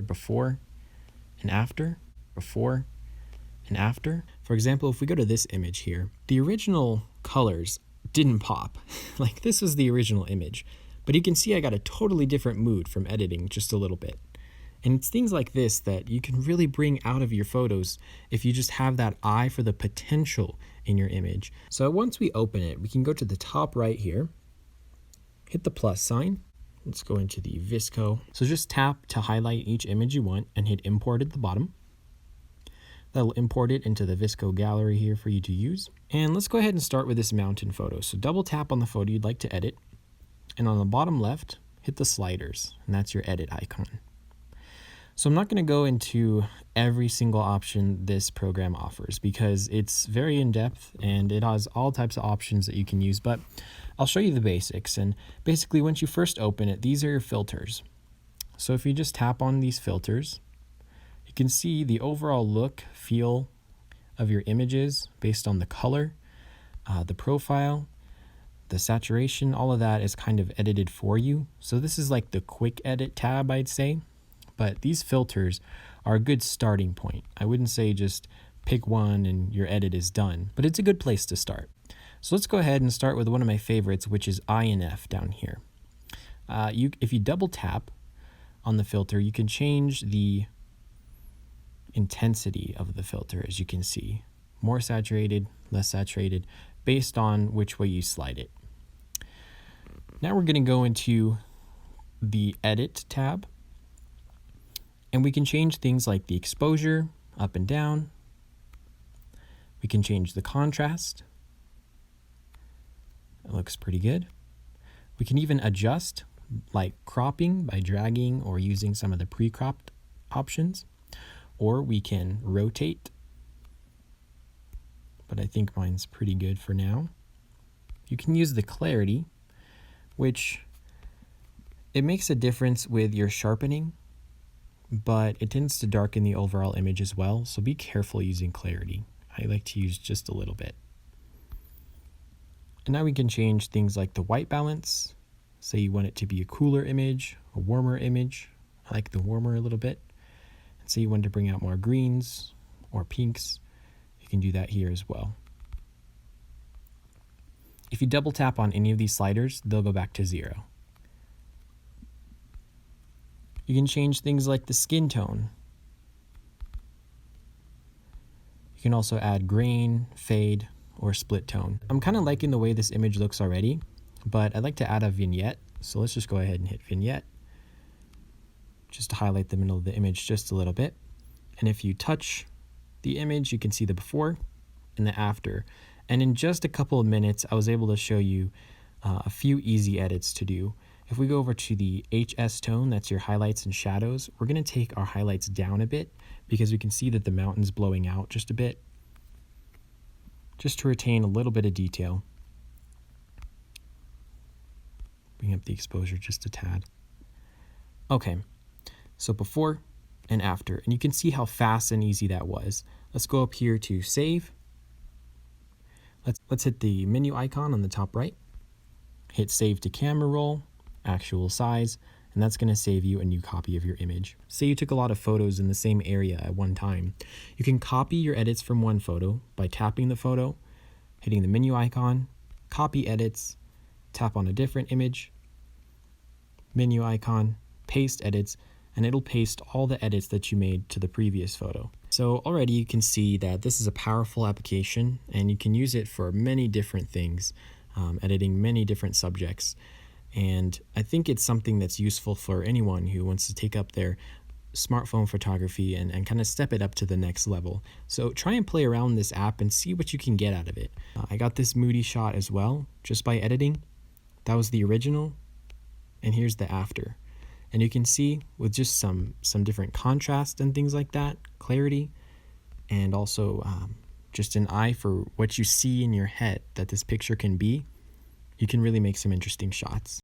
before and after, before and after. For example, if we go to this image here, the original colors didn't pop. Like, this was the original image, but you can see I got a totally different mood from editing just a little bit. And it's things like this that you can really bring out of your photos if you just have that eye for the potential in your image. So once we open it, we can go to the top right here, hit the plus sign. Let's go into the VSCO. So just tap to highlight each image you want and hit import at the bottom. That'll import it into the VSCO gallery here for you to use. And let's go ahead and start with this mountain photo. So double tap on the photo you'd like to edit. And on the bottom left, hit the sliders, and that's your edit icon. So I'm not going to go into every single option this program offers because it's very in-depth and it has all types of options that you can use, but I'll show you the basics. And basically, once you first open it, these are your filters. So if you just tap on these filters, you can see the overall look, feel of your images based on the color, the profile, the saturation, all of that is kind of edited for you. So this is like the quick edit tab, I'd say. But these filters are a good starting point. I wouldn't say just pick one and your edit is done, but it's a good place to start. So let's go ahead and start with one of my favorites, which is INF down here. If you double tap on the filter, you can change the intensity of the filter, as you can see. More saturated, less saturated, based on which way you slide it. Now we're going to go into the Edit tab. And we can change things like the exposure up and down. We can change the contrast. It looks pretty good. We can even adjust, like cropping by dragging or using some of the pre-cropped options. Or we can rotate. But I think mine's pretty good for now. You can use the clarity, which it makes a difference with your sharpening, but it tends to darken the overall image as well, so be careful using clarity. I like to use just a little bit. And now we can change things like the white balance. Say you want it to be a cooler image, a warmer image. I like the warmer a little bit. And say you want to bring out more greens or pinks. You can do that here as well. If you double tap on any of these sliders, they'll go back to 0. You can change things like the skin tone. You can also add grain, fade, or split tone. I'm kind of liking the way this image looks already, but I'd like to add a vignette. So let's just go ahead and hit vignette, just to highlight the middle of the image just a little bit. And if you touch the image, you can see the before and the after. And in just a couple of minutes, I was able to show you a few easy edits to do. If we go over to the HS tone, that's your highlights and shadows, we're going to take our highlights down a bit because we can see that the mountain's blowing out just a bit, just to retain a little bit of detail. Bring up the exposure just a tad. Okay, so before and after, and you can see how fast and easy that was. Let's go up here to save. Let's hit the menu icon on the top right, hit save to camera roll, actual size, and that's going to save you a new copy of your image. Say you took a lot of photos in the same area at one time. You can copy your edits from one photo by tapping the photo, hitting the menu icon, copy edits, tap on a different image, menu icon, paste edits, and it'll paste all the edits that you made to the previous photo. So already you can see that this is a powerful application and you can use it for many different things, editing many different subjects. And I think it's something that's useful for anyone who wants to take up their smartphone photography and kind of step it up to the next level. So try and play around this app and see what you can get out of it. I got this moody shot as well, just by editing. That was the original, and here's the after. And you can see with just some different contrast and things like that, clarity, and also just an eye for what you see in your head that this picture can be, you can really make some interesting shots.